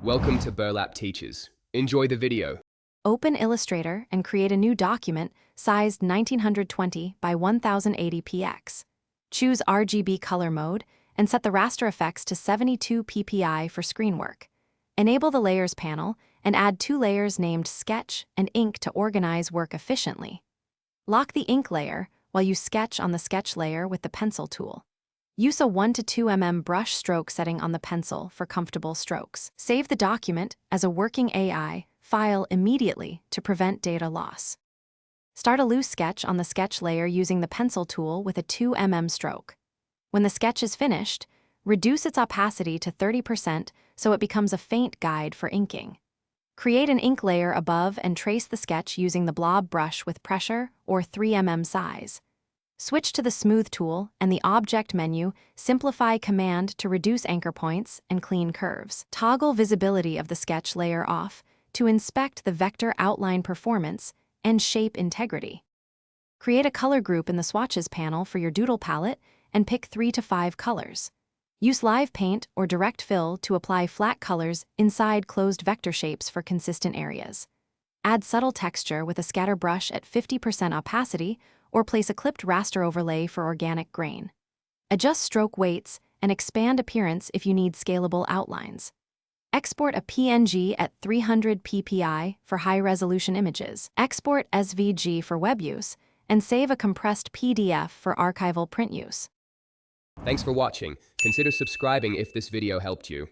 Welcome to Burlap Teachers. Enjoy the video. Open Illustrator and create a new document sized 1920 by 1080 px. Choose RGB color mode and set the raster effects to 72 ppi for screen work. Enable the Layers panel and add two layers named Sketch and Ink to organize work efficiently. Lock the ink layer while you sketch on the sketch layer with the pencil tool. Use a 1 to 2 mm brush stroke setting on the pencil for comfortable strokes. Save the document as a working AI file immediately to prevent data loss. Start a loose sketch on the sketch layer using the pencil tool with a 2 mm stroke. When the sketch is finished, reduce its opacity to 30% so it becomes a faint guide for inking. Create an ink layer above and trace the sketch using the blob brush with pressure or 3 mm size. Switch to the Smooth tool and the Object menu, simplify Command to reduce anchor points and clean curves. Toggle visibility of the sketch layer off to inspect the vector outline performance and shape integrity. Create a color group in the Swatches panel for your Doodle palette and pick 3 to 5 colors. Use Live Paint or Direct Fill to apply flat colors inside closed vector shapes for consistent areas. Add subtle texture with a scatter brush at 50% opacity or place a clipped raster overlay for organic grain. Adjust stroke weights and expand appearance if you need scalable outlines. Export a PNG at 300 ppi for high-resolution images. Export SVG for web use, and save a compressed PDF for archival print use. Thanks for watching. Consider subscribing if this video helped you.